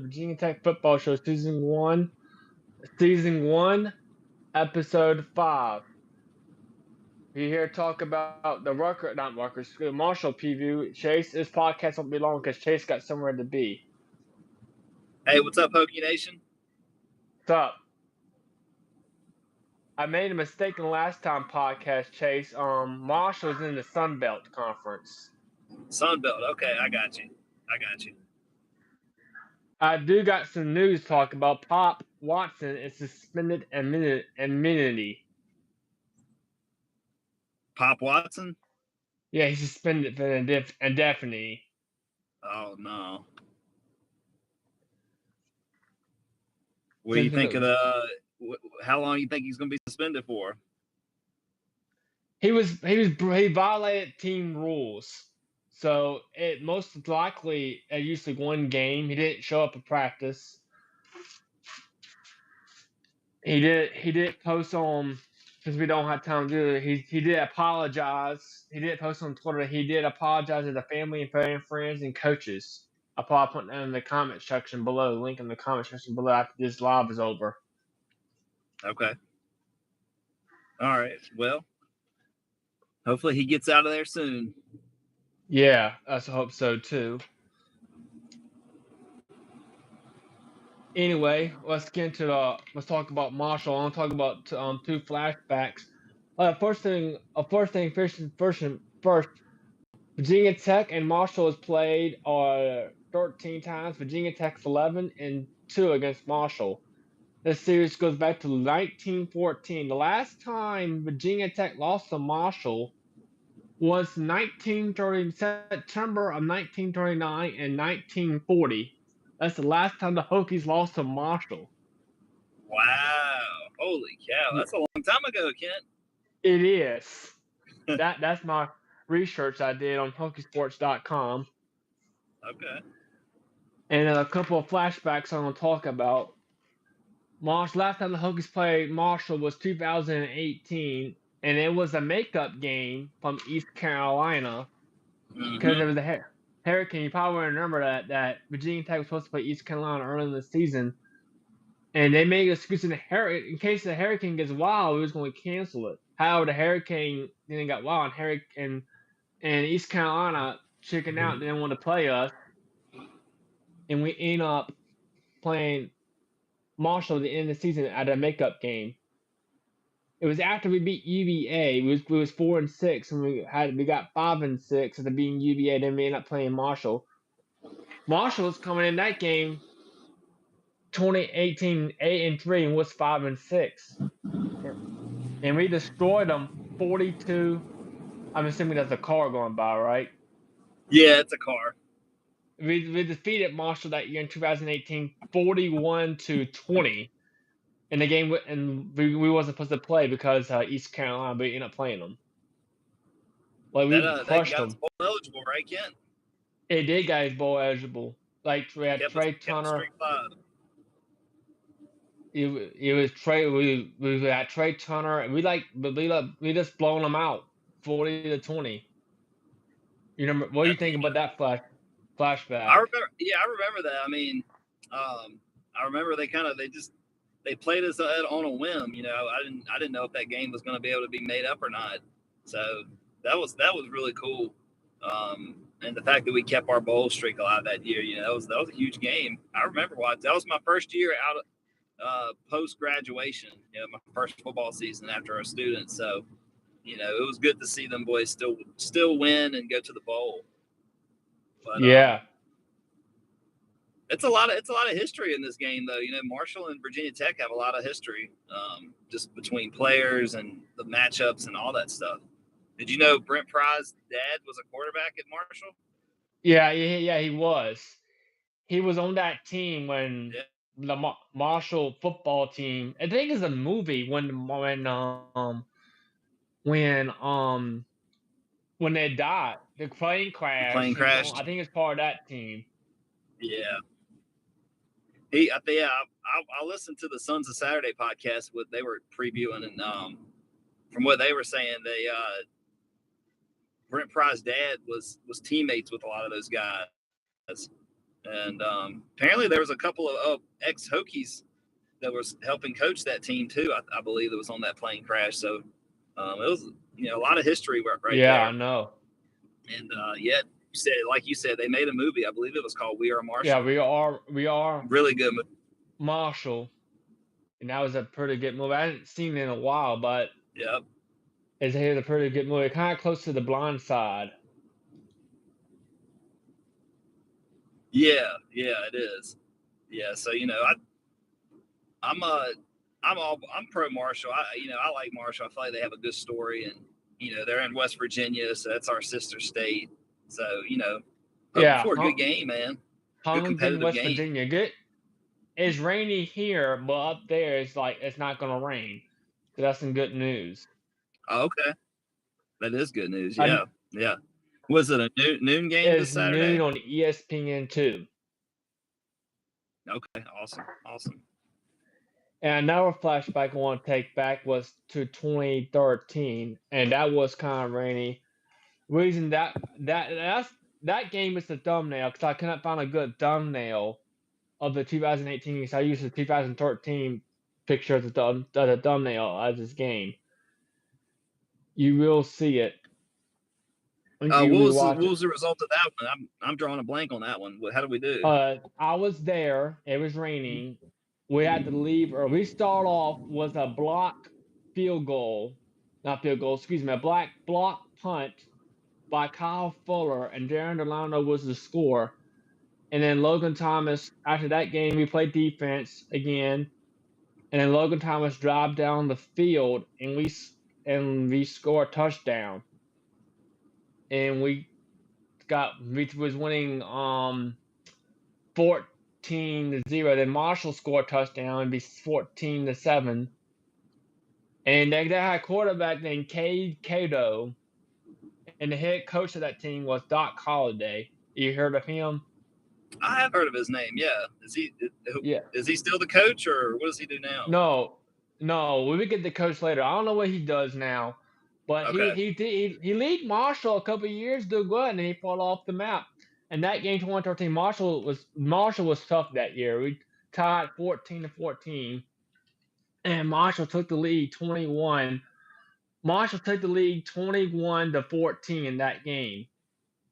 Virginia Tech Football Show, Season 1, Episode 5. We're here to talk about the Marshall preview. Chase, this podcast won't be long because Chase got somewhere to be. Hey, what's up, Hokie Nation? What's up? I made a mistake in the last time podcast, Chase. Marshall's in the Sun Belt Conference. Sun Belt. Okay, I got you. I do got some news to talk about. Pop Watson is suspended immunity. Pop Watson? Yeah, he's suspended for indefinitely. Oh, no. What do you think of how long you think he's going to be suspended for? He violated team rules. So it most likely usually one game. He didn't show up at practice. He did post on, because we don't have time to do it. He did apologize. He did post on Twitter. He did apologize to the family and friends and coaches. I'll probably put that in the comment section below. Link in the comment section below after this live is over. Okay. All right. Well, hopefully he gets out of there soon. Yeah, I hope so too. Anyway, let's talk about Marshall. I want to talk about two flashbacks. First, Virginia Tech and Marshall has played 13 times. Virginia Tech's 11 and 2 against Marshall. This series goes back to 1914. The last time Virginia Tech lost to Marshall was September of 1939 and 1940. That's the last time the Hokies lost to Marshall. Wow. Holy cow. That's a long time ago, Kent. It is. That's my research I did on Hockeysports.com. Okay. And a couple of flashbacks I'm going to talk about. Last time the Hokies played Marshall was 2018, and it was a makeup game from East Carolina because it was a hurricane. You probably remember that Virginia Tech was supposed to play East Carolina early in the season, and they made an excuse in case the hurricane gets wild, we was going to cancel it. However, the hurricane then got wild, and East Carolina chickened out and didn't want to play us, and we end up playing Marshall at the end of the season at a makeup game. It was after we beat UVA. We was 4-6, and we got 5-6 after beating UVA. Then we ended up playing Marshall. Marshall was coming in that game 2018 8-3 and was 5-6, and we destroyed them 42. I'm assuming that's a car going by, right? Yeah, it's a car. We defeated Marshall that year in 2018, 41-20. In the game, and we wasn't supposed to play because East Carolina, but we ended up playing them. Like we crushed them. Bowl eligible, right, Kent? It did, guys, bowl eligible. Like we had Trey Turner. It was Trey. We had Trey Turner, and we just blown them out 40-20. You remember? What do you think about that flashback? I remember that. I mean, I remember they played us on a whim. You know, I didn't know if that game was going to be able to be made up or not. So that was really cool. And the fact that we kept our bowl streak alive that year, you know, that was a huge game. I remember watching. That was my first year out of post graduation. You know, my first football season after a student. So, you know, it was good to see them boys still win and go to the bowl. But, yeah. It's a lot of history in this game, though. You know, Marshall and Virginia Tech have a lot of history, just between players and the matchups and all that stuff. Did you know Brent Pry's dad was a quarterback at Marshall? Yeah, he was. He was on that team when the Marshall football team. I think it's a movie when they died, the plane crashed. The plane crashed. I think it's part of that team. Yeah. I listened to the Sons of Saturday podcast. They were previewing, and from what they were saying, Brent Pry's dad was teammates with a lot of those guys, And apparently there was a couple of ex-Hokies that was helping coach that team too. I believe that was on that plane crash. So it was a lot of history right Yeah, there. I know. And yet, like you said, they made a movie. I believe it was called We Are Marshall. Yeah, we are really good movie. Marshall, and that was a pretty good movie. I hadn't seen it in a while, but Yep. it's a pretty good movie. Kind of close to The Blind Side. Yeah, it is. Yeah, so I'm pro Marshall. I like Marshall. I feel like they have a good story, and they're in West Virginia, so that's our sister state. So Yeah, for a good game, man. Good competitive West game. Virginia. Good. It's rainy here, but up there it's like it's not gonna rain. So that's some good news. Oh, okay, that is good news. Yeah, yeah. Was it a noon game this Saturday? It's noon on ESPN2. Okay, awesome. And another flashback I want to take back was to 2013, and that was kind of rainy. Reason that game is the thumbnail because I couldn't find a good thumbnail of the 2018. So I used the 2013 picture as the thumbnail as this game. You will see it. What was the result of that one? I'm drawing a blank on that one. How did we do? I was there. It was raining. We had to leave, or we start off with a block field goal, not field goal. Excuse me, a block punt by Kyle Fuller, and Darren Delano was the score. And then Logan Thomas. After that game, we played defense again, and then Logan Thomas drive down the field, and we score a touchdown. And we was winning 14-0. Then Marshall scored a touchdown and be 14-7. And they had a quarterback named Cade Cato, and the head coach of that team was Doc Holliday. You heard of him? I have heard of his name. Yeah. Is he still the coach, or what does he do now? No. We would get the coach later. I don't know what he does now, but okay. he led Marshall a couple of years to good, and he fell off the map. And that game 2013, Marshall was tough that year. We tied 14-14, and Marshall took the lead 21. Marshall took the lead 21-14 in that game,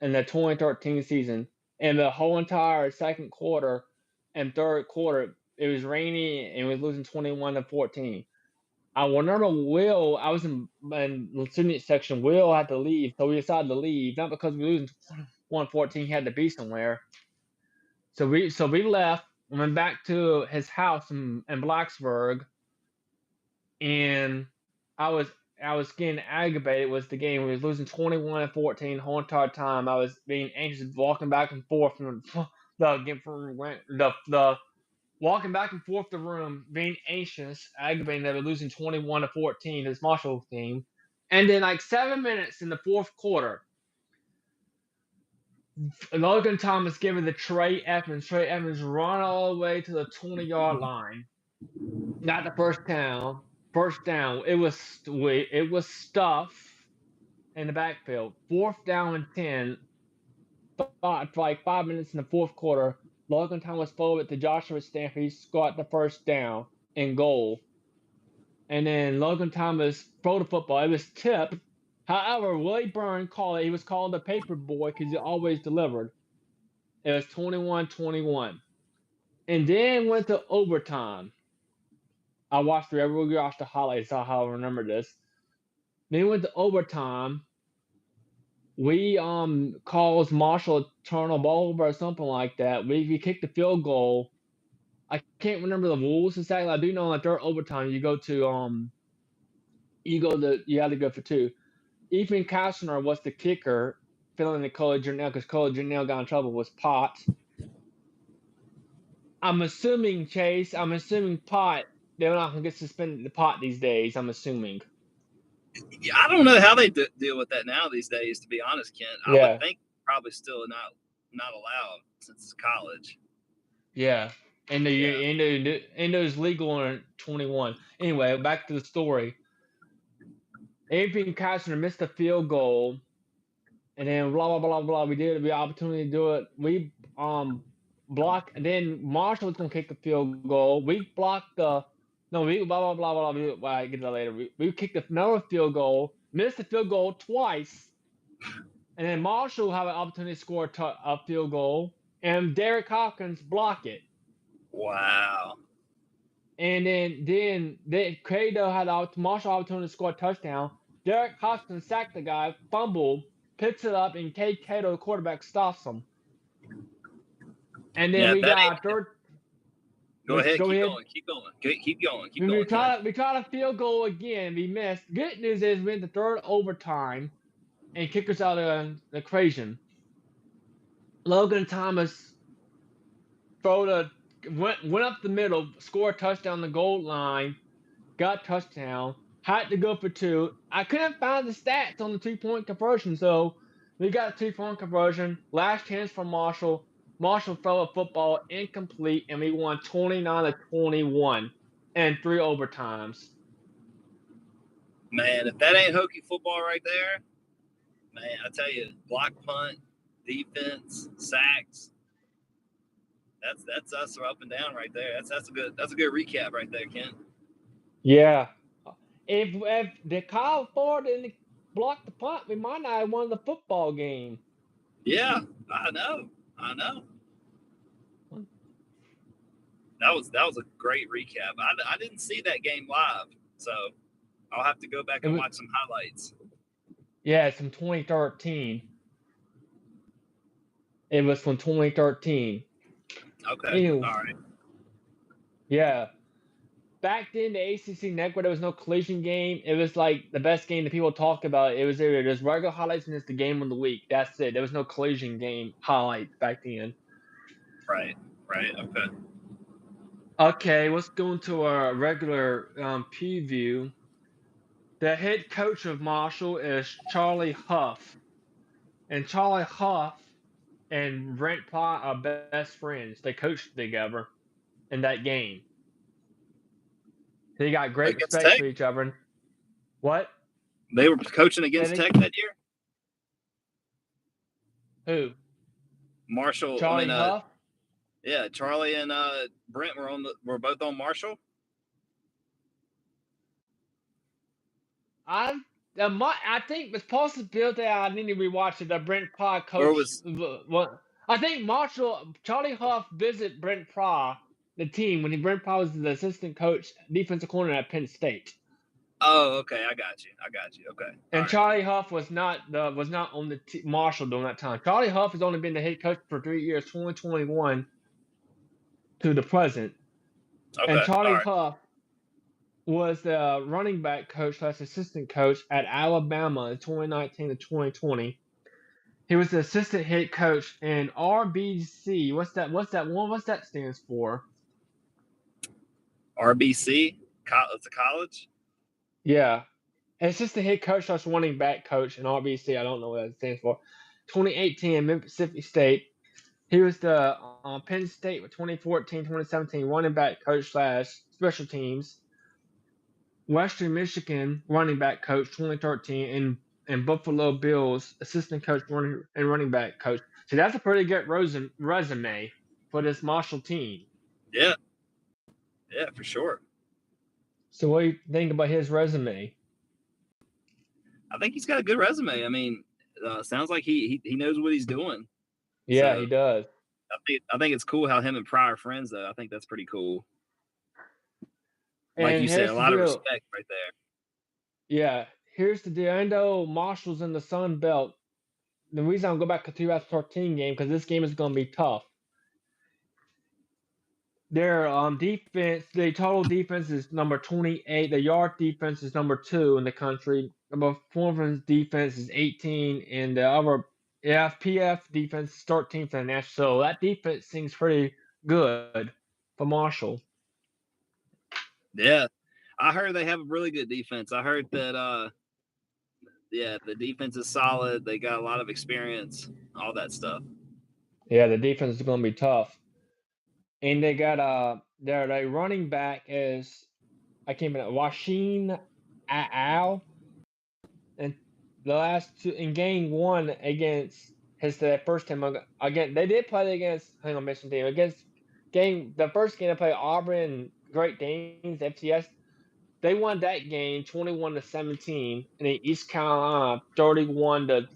in the 2013 season. And the whole entire second quarter and third quarter, it was rainy and we was losing 21-14. I remember Will. I was in the student section. Will had to leave, so we decided to leave, not because we were losing 1-14. He had to be somewhere. So we left and went back to his house in Blacksburg, and I was getting aggravated with the game. We was losing 21-14 the whole entire time. I was being anxious, walking back and forth from the walking back and forth the room, being anxious, aggravated that we're losing 21-14 this Marshall team. And then like 7 minutes in the fourth quarter, Logan Thomas giving the Trey Evans. Trey Evans run all the way to the 20-yard line. Not the first down. First down. It was stuff in the backfield. 4th down and 10. For like 5 minutes in the fourth quarter, Logan Thomas forward to Joshua Stanford. He scored the first down and goal. And then Logan Thomas threw the football. It was tipped. However, Willie Byrne called it. He was called the paper boy because he always delivered. It was 21-21. And then went to overtime. I watched the highlights, so how I remember this. Then went to overtime. We caused Marshall to turn the ball over or something like that. We kicked the field goal. I can't remember the rules exactly. I do know that during overtime you have to go for 2. Ethan Kastner was the kicker, filling in Cole Janelle because Cole Janelle got in trouble with Pot. I'm assuming Pot. They're not gonna get suspended the Pot these days. I'm assuming. Yeah, I don't know how they deal with that now these days. To be honest, Kent, I would think probably still not allowed since it's college. Yeah, and it was legal in 21. Anyway, back to the story. Adrian Kastner missed a field goal, and then blah blah blah blah. We did the opportunity to do it. We block. Then Marshall was gonna kick the field goal. We blocked the. No, we blah blah blah blah. Well, I get that later. We kicked another field goal. Missed the field goal twice. And then Marshall had an opportunity to score a field goal, and Derek Hawkins blocked it. Wow. And then Credo had Marshall opportunity to score a touchdown. Derek Hawkins sacked the guy, fumbled, picks it up, and Cato, the quarterback, stops him. And then Yeah, we that got ain't- third. Go ahead. Go Keep ahead. going. Keep going. Keep going. Keep We going. tried a field goal again. We missed. Good news is we went to third overtime, and kickers out of the equation. Logan Thomas went up the middle, scored a touchdown on the goal line, got a touchdown, had to go for two. I couldn't find the stats on the 2-point conversion, so we got a 2-point conversion. Last chance for Marshall. Marshall threw a football incomplete, and we won 29-21 in 3 overtimes. Man, if that ain't Hokie football right there, man, I tell you, block punt, defense, sacks. That's us up and down right there. That's a good recap right there, Ken. Yeah. If the Kyle Ford didn't block the punt, we might not have won the football game. Yeah, I know. That was a great recap. I didn't see that game live, so I'll have to go back and watch some highlights. Yeah, it's from 2013. It was from 2013. Okay, all right. Yeah. Back then, the ACC Network, there was no collision game. It was like the best game that people talk about. It was either just regular highlights and it's the game of the week. That's it. There was no collision game highlights back then. Right, okay. Okay, let's go into our regular preview. The head coach of Marshall is Charlie Huff. And Charlie Huff and Brent Pry are best friends. They coached together in that game. They got great respect for each other. What? They were coaching against Tech that year? Who? Marshall. Charlie Huff? Yeah, Charlie and Brent were both on Marshall. I think it's possibility I need to rewatch it. That Brent Pry coach. I think Charlie Huff visited Brent Pry, the team, when Brent Pry was the assistant coach, defensive coordinator at Penn State. Oh, okay, I got you. Okay. And Charlie Huff was not on the Marshall during that time. Charlie Huff has only been the head coach for 3 years, 2021 to the present. Okay, and Charlie Huff was the running back coach / assistant coach at Alabama in 2019 to 2020. He was the assistant head coach in RBC. What's that stands for? RBC? It's a college? Yeah. Assistant head coach / running back coach in RBC. I don't know what that stands for. 2018 in Mississippi State. He was the Penn State with 2014, 2017 running back coach / special teams. Western Michigan running back coach 2013 and Buffalo Bills assistant coach and running back coach. So that's a pretty good resume for this Marshall team. Yeah, for sure. So what do you think about his resume? I think he's got a good resume. I mean, sounds like he knows what he's doing. Yeah, so, he does. I think it's cool how him and Pry are friends, though. I think that's pretty cool. Like you said, a lot of respect right there. Yeah, here's the deal. I know Marshall's in the Sun Belt. The reason I'll go back to the 2013 game, because this game is going to be tough. Their defense, the total defense is number 28. The yard defense is number 2 in the country. Number 4 defense is 18, and the other FPF defense is 13th in the national. So that defense seems pretty good for Marshall. Yeah, I heard they have a really good defense. I heard that, the defense is solid. They got a lot of experience, all that stuff. Yeah, the defense is going to be tough. And they got their running back is, I can't remember, Washeen Al. And the last two, in game 1 against That first time again. They did play against. Hang on, mission team against the first game they played Auburn and Great Danes FCS. They won that game 21-17, and then East Carolina 31 to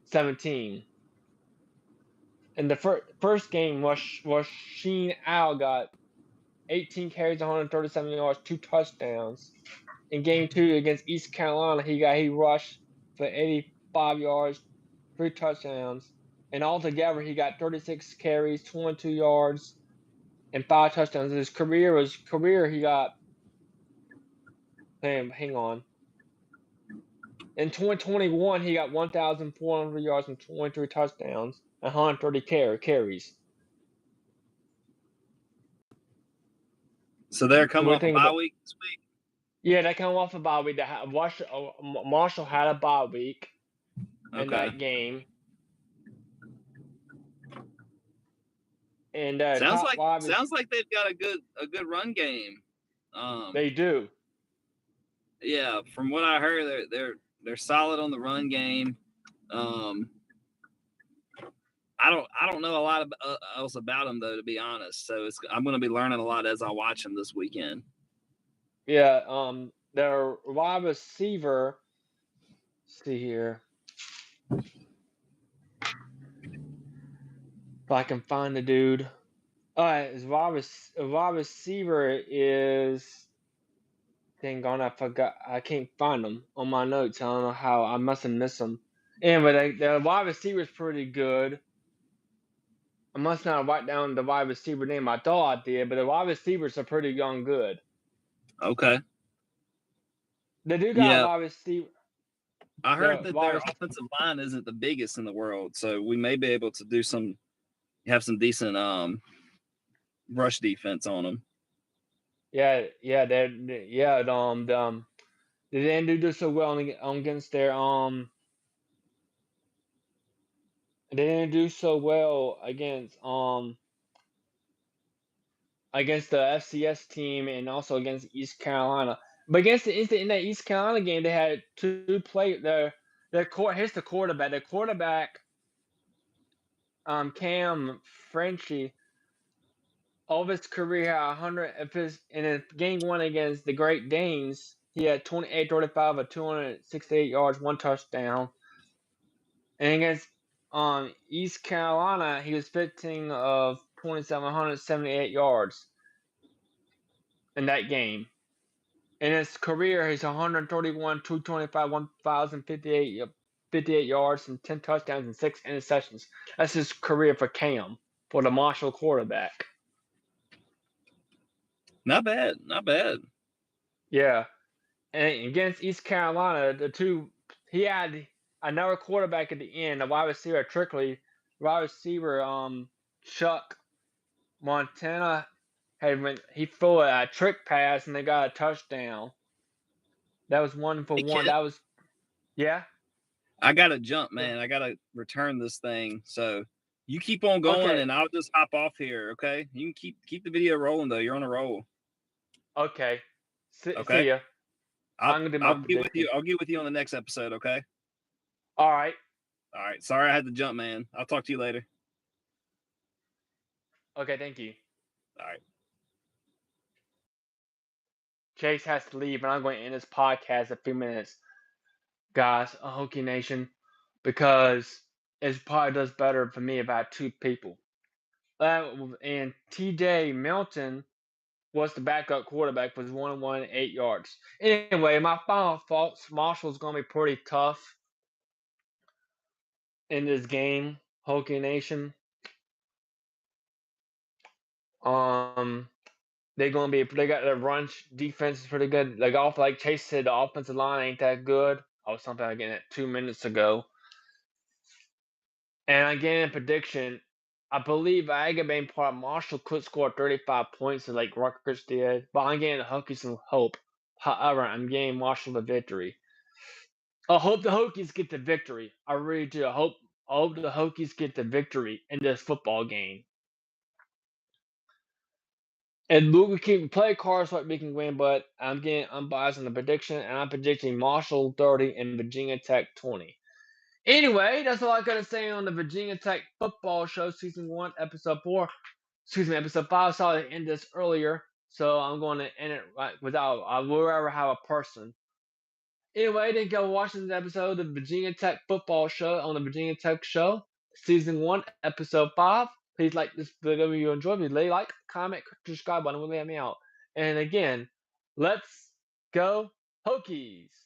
17. And the first game was Sheen Al got 18 carries, 137 yards, 2 touchdowns. In game 2 against East Carolina, he rushed for 85 yards, 3 touchdowns, and altogether he got 36 carries, 22 yards, and 5 touchdowns. His career he got. Hang on. In 2021, he got 1,400 yards and 23 touchdowns, 130 carries. So they're coming off a bye week this week? Yeah, they come off a bye week. Marshall had a bye week in that game. And sounds like they've got a good run game. They do. Yeah, from what I heard, they're solid on the run game. I don't know a lot else about them though, to be honest. So I'm going to be learning a lot as I watch them this weekend. Yeah, their wide receiver. See here, if I can find the dude. All right, his wide receiver is. Dang on, I forgot. I can't find them on my notes. I don't know how. I must have missed them. Anyway, the wide receiver is pretty good. I must not write down the wide receiver name. I thought I did, but the wide receivers are pretty darn good. Okay. They do got a wide receiver. I heard that their offensive line isn't the biggest in the world, so we may be able to have some decent rush defense on them. Yeah, they didn't do so well against their They didn't do so well against the FCS team and also against East Carolina. But in that East Carolina game, they had 2 players. Here's the quarterback. The quarterback, Cam Frenchie, all of his career had 100 in his game 1 against the Great Danes. He had 28, 35 of 268 yards, 1 touchdown. And against East Carolina, he was 15 of 27, 178 yards in that game. In his career, he's 131, 225, 1,058 yards, and 10 touchdowns and 6 interceptions. That's his career for Cam, for the Marshall quarterback. Not bad. Yeah. And against East Carolina, he had another quarterback at the end, a wide receiver, Trickley, wide receiver, Chuck Montana. He threw a trick pass and they got a touchdown. That was 1 for 1. That was, yeah. I gotta jump, man. I gotta return this thing. So you keep on going, and I'll just hop off here. Okay, you can keep the video rolling though. You're on a roll. Okay. See ya. I'll get with you. I'll get with you on the next episode. Okay. All right. Sorry, I had to jump, man. I'll talk to you later. Okay, thank you. All right. Chase has to leave, and I'm going to end this podcast in a few minutes, guys. Hokie Nation, because it probably does better for me if I had 2 people. And TJ Milton was the backup quarterback, was 101, 8 yards. Anyway, my final thoughts: Marshall's going to be pretty tough in this game, Hokie Nation. They got their run defense is pretty good. Like Chase said, the offensive line ain't that good. I was something again at 2 minutes ago. And again, prediction, I believe Agabane part Marshall could score 35 points like Rutgers did, but I'm getting the Hokies some hope. However, I'm getting Marshall the victory. I hope the Hokies get the victory. I really do. I hope the Hokies get the victory in this football game. And we can play cards like we can win, but I'm biased on the prediction, and I'm predicting Marshall 30 and Virginia Tech 20. Anyway, that's all I gotta say on the Virginia Tech Football Show, Season 1, Episode 4. Excuse me, Episode 5. Sorry to end this earlier, so I'm going to end it right without. I will ever have a person. Anyway, then go watch this episode of the Virginia Tech Football Show on the Virginia Tech Show, Season 1, Episode 5. Please like this video if you enjoyed me. Like, comment, subscribe button will let me out. And again, let's go Hokies!